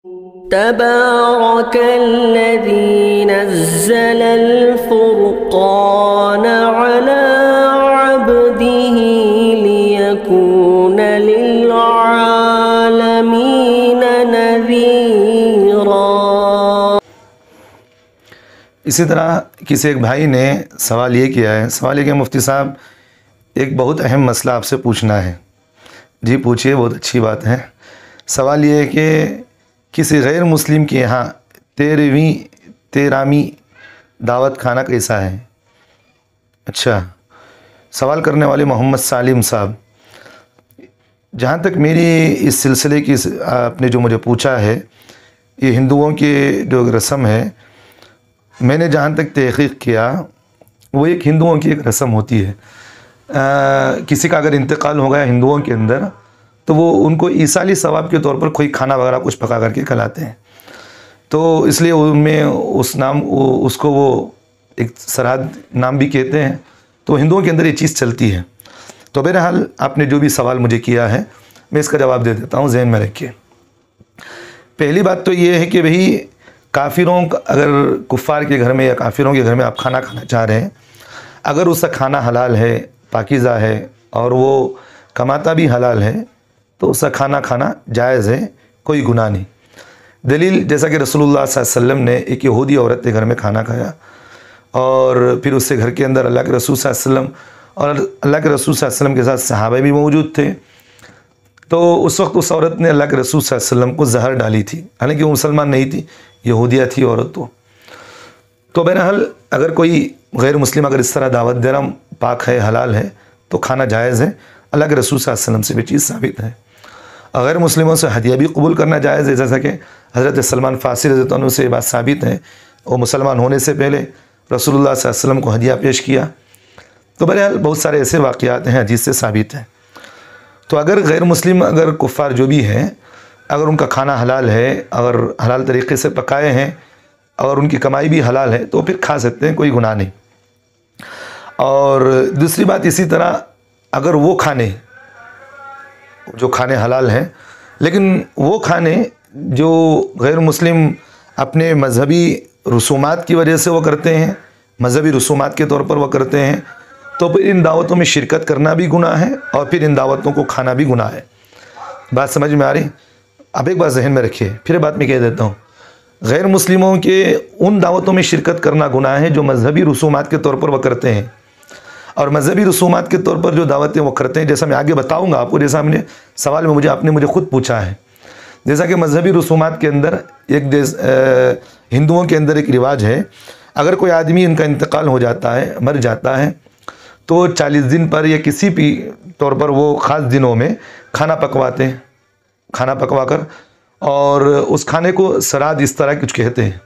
تبارك الذي نزل الفرقان على عبده ليكون للعالمين نذيرا۔ اسی طرح کسی ایک بھائی نے سوال یہ کیا ہے، سوال یہ کہ مفتی صاحب ایک بہت اہم مسئلہ آپ سے پوچھنا ہے۔ جی پوچھئے، بہت اچھی بات ہے۔ سوال یہ ہے کہ کسی غیر مسلم کے یہاں 13ویں دعوت کھانا کیسا ہے؟ اچھا، سوال کرنے والے محمد سالم صاحب، جہاں تک میری اس سلسلے کی آپ نے جو مجھے پوچھا ہے، یہ ہندوؤں کی جو رسم ہے، میں نے جہاں تک تحقیق کیا وہ ایک ہندوؤں کی ایک رسم ہوتی ہے۔ کسی کا اگر انتقال ہو گیا ہندوؤں کے اندر تو وہ ان کو ایصالی ثواب کے طور پر کوئی کھانا وغیرہ کچھ پکا کر کے کھلاتے ہیں، تو اس لیے ان میں اس کو وہ ایک سرحد نام بھی کہتے ہیں، تو ہندوؤں کے اندر یہ چیز چلتی ہے۔ تو بہرحال آپ نے جو بھی سوال مجھے کیا ہے میں اس کا جواب دے دیتا ہوں، ذہن میں رکھیے۔ پہلی بات تو یہ ہے کہ بھئی کافروں اگر کفار کے گھر میں یا کافروں کے گھر میں آپ کھانا کھانا چاہ رہے ہیں، اگر اس کا کھانا حلال ہے، پاکیزہ ہے، اور وہ کماتا بھی حلال ہے تو اس کا کھانا کھانا جائز ہے، کوئی گناہ نہیں۔ دلیل جیسا کہ رسول اللہ صلی اللہ علیہ وسلم نے ایک یہودی عورت کے گھر میں کھانا کھایا، اور پھر اس کے گھر کے اندر اللہ کے رسول صلی اللہ علیہ وسلم اور اللہ کے رسول صلی اللہ علیہ وسلم کے ساتھ صحابہ بھی موجود تھے، تو اس وقت اس عورت نے اللہ کے رسول صلی اللہ علیہ وسلم کو زہر ڈالی تھی، حالانکہ وہ مسلمان نہیں تھی، یہودیہ تھی عورت۔ تو بہرحال اگر کوئی غیر مسلم اگر اس طرح دعوت دینا پاک ہے، حلال ہے، تو کھانا جائز ہے، اللہ کے رسول صلی اللہ علیہ وسلم سے بھی چیز ثابت ہے۔ غیر مسلموں سے ہدیہ بھی قبول کرنا جائز ہے، جیسا کہ حضرت سلمان فارسی رضی اللہ عنہ سے یہ بات ثابت ہے، وہ مسلمان ہونے سے پہلے رسول اللہ صلی اللہ علیہ وسلم کو ہدیہ پیش کیا۔ تو بہرحال بہت سارے ایسے واقعات ہیں حدیث سے ثابت ہیں۔ تو اگر غیر مسلم اگر کفار جو بھی ہیں، اگر ان کا کھانا حلال ہے، اگر حلال طریقے سے پکائے ہیں، اور ان کی کمائی بھی حلال ہے، تو پھر کھا سکتے ہیں، کوئی گناہ نہیں۔ اور دوسری بات اسی طرح اگر وہ کھانے جو کھانے حلال ہیں، لیکن وہ کھانے جو غیر مسلم اپنے مذہبی رسومات کی وجہ سے وہ کرتے ہیں، مذہبی رسومات کے طور پر وہ کرتے ہیں، تو پھر ان دعوتوں میں شرکت کرنا بھی گناہ ہے، اور پھر ان دعوتوں کو کھانا بھی گناہ ہے۔ بات سمجھ میں آ رہی؟ اب ایک بات ذہن میں رکھیے، پھر بات میں کہہ دیتا ہوں، غیر مسلموں کے ان دعوتوں میں شرکت کرنا گناہ ہے جو مذہبی رسومات کے طور پر وہ کرتے ہیں، اور مذہبی رسومات کے طور پر جو دعوتیں وہ کرتے ہیں، جیسا میں آگے بتاؤں گا آپ کو، جیسا سوال میں آپ نے مجھے خود پوچھا ہے، جیسا کہ مذہبی رسومات کے اندر ہندوؤں کے اندر ایک رواج ہے، اگر کوئی آدمی ان کا انتقال ہو جاتا ہے، مر جاتا ہے، تو 40 دن پر یا کسی بھی طور پر وہ خاص دنوں میں کھانا پکواتے ہیں، کھانا پکوا کر، اور اس کھانے کو سراد اس طرح کچھ کہتے ہیں۔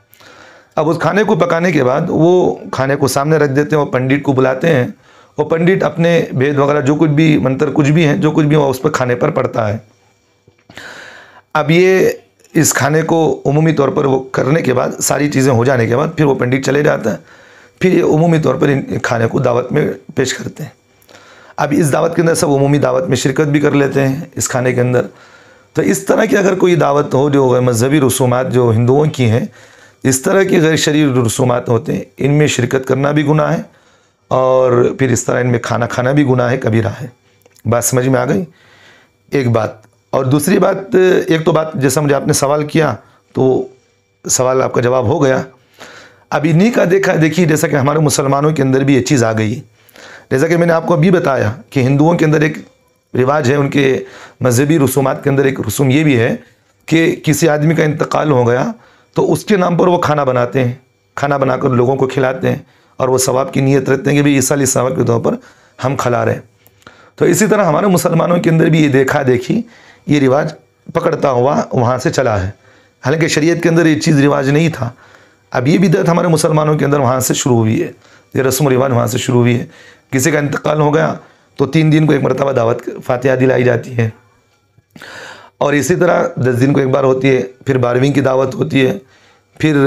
اب اس کھانے کو پکانے کے بعد وہ کھانے کو سامنے رکھ دیتے ہیں، وہ پنڈت کو بلاتے ہیں، وہ پنڈت اپنے بید وغیرہ جو کچھ بھی منتر کچھ بھی ہیں، جو کچھ بھی وہ اس پر کھانے پر پڑتا ہے۔ اب یہ اس کھانے کو عمومی طور پر وہ کرنے کے بعد، ساری چیزیں ہو جانے کے بعد، پھر وہ پنڈت چلے جاتا ہے، پھر یہ عمومی طور پر ان کھانے کو دعوت میں پیش کرتے ہیں۔ اب اس دعوت کے اندر سب عمومی دعوت میں شرکت بھی کر لیتے ہیں اس کھانے کے اندر۔ تو اس طرح کی اگر کوئی دعوت ہو جو مذہبی رسومات جو ہندوؤں کی ہیں، اس طرح کی غیر شرعی رسومات ہوتے ہیں، ان میں شرکت کرنا بھی گناہ ہے، اور پھر اس طرح ان میں کھانا کھانا بھی گناہ ہے، کبیرہ ہے۔ بات سمجھ میں آ گئی؟ ایک بات، اور دوسری بات، ایک تو بات جیسا مجھے آپ نے سوال کیا تو سوال آپ کا جواب ہو گیا۔ اب انہی کا دیکھیے جیسا کہ ہمارے مسلمانوں کے اندر بھی یہ چیز آ گئی، جیسا کہ میں نے آپ کو ابھی بتایا کہ ہندوؤں کے اندر ایک رواج ہے، ان کے مذہبی رسومات کے اندر ایک رسوم یہ بھی ہے کہ کسی آدمی کا انتقال ہو گیا تو اس کے نام پر وہ کھانا بناتے ہیں، کھانا بنا کر لوگوں کو کھلاتے ہیں، اور وہ ثواب کی نیت رکھتے ہیں کہ بھئی عیسائی ثواب کے طور پر ہم کھلا رہے ہیں۔ تو اسی طرح ہمارے مسلمانوں کے اندر بھی یہ دیکھی یہ رواج پکڑتا ہوا وہاں سے چلا ہے، حالانکہ شریعت کے اندر یہ چیز رواج نہیں تھا۔ اب یہ بدعت ہمارے مسلمانوں کے اندر وہاں سے شروع ہوئی ہے، یہ رسم و رواج وہاں سے شروع ہوئی ہے۔ کسی کا انتقال ہو گیا تو 3 دن کو ایک مرتبہ دعوت فاتحہ دلائی جاتی ہے، اور اسی طرح 10 دن کو ایک بار ہوتی ہے، پھر 12ویں کی دعوت ہوتی ہے، پھر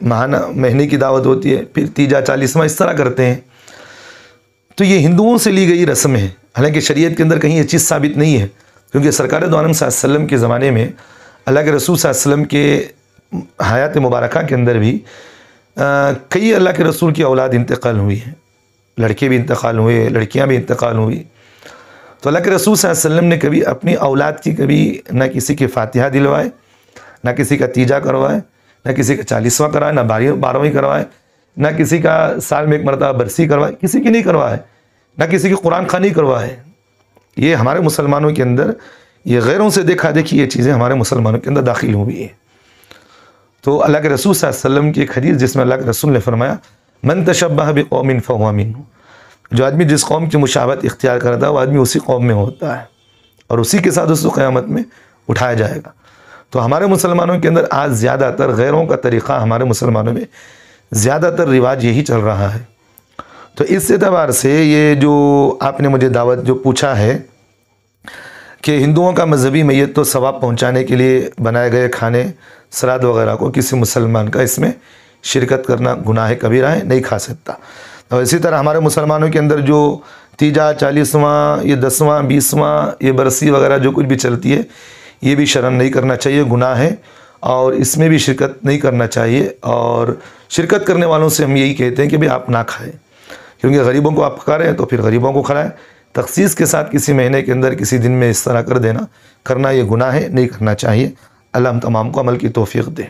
مہینے کی دعوت ہوتی ہے، پھر تیجا 40واں، اس طرح کرتے ہیں۔ تو یہ ہندوؤں سے لی گئی رسم ہے، حالانکہ شریعت کے اندر کہیں یہ چیز ثابت نہیں ہے، کیونکہ سرکار دو عالم صلی اللہ علیہ وسلم کے زمانے میں اللہ کے رسول صلی اللہ علیہ وسلم کے حیات مبارکہ کے اندر بھی کئی اللہ کے رسول کی اولاد انتقال ہوئی ہیں، لڑکے بھی انتقال ہوئے، لڑکیاں بھی انتقال ہوئی. تو اللہ کے رسول صلی اللہ علیہ وسلم نے کبھی اپنی اولاد کی کبھی نہ کسی کے فاتحہ دلوائے، نہ کسی کا تیجا کروائے، نہ کسی کا 40واں کرائے، نہ 12ویں کروائے، نہ کسی کا سال میں ایک مرتبہ برسی کروائے، کسی کی نہیں کروائے، نہ کسی کی قرآن خوانی کروائے. یہ ہمارے مسلمانوں کے اندر، یہ غیروں سے دیکھا دیکھی یہ چیزیں ہمارے مسلمانوں کے اندر داخل ہوئی ہیں. تو اللہ کے رسول صلی اللہ علیہ وسلم کی ایک حدیث جس میں اللہ کے رسول نے فرمایا من تشبہ بقوم فہو منہ، جو آدمی جس قوم کی مشابہت اختیار کرتا ہے وہ آدمی اسی قوم میں ہوتا ہے اور اسی کے ساتھ اس کو قیامت میں اٹھایا جائے گا. تو ہمارے مسلمانوں کے اندر آج زیادہ تر غیروں کا طریقہ، ہمارے مسلمانوں میں زیادہ تر رواج یہی چل رہا ہے. تو اس اعتبار سے یہ جو آپ نے مجھے دعوت جو پوچھا ہے کہ ہندوؤں کا مذہبی میت تو ثواب پہنچانے کے لیے بنائے گئے کھانے سراد وغیرہ کو کسی مسلمان کا اس میں شرکت کرنا گناہ کبیرہ ہے، نہیں کھا سکتا. اور اسی طرح ہمارے مسلمانوں کے اندر جو تیجا، 40واں، یہ 10واں، 20واں، یہ برسی وغیرہ جو کچھ بھی چلتی ہے یہ بھی شرم نہیں کرنا چاہیے، گناہ ہے اور اس میں بھی شرکت نہیں کرنا چاہیے. اور شرکت کرنے والوں سے ہم یہی کہتے ہیں کہ بھئی آپ نہ کھائیں، کیونکہ غریبوں کو آپ پکا رہے ہیں تو پھر غریبوں کو کھلائیں. تخصیص کے ساتھ کسی مہینے کے اندر کسی دن میں اس طرح کرنا یہ گناہ ہے، نہیں کرنا چاہیے. اللہ ہم تمام کو عمل کی توفیق دے.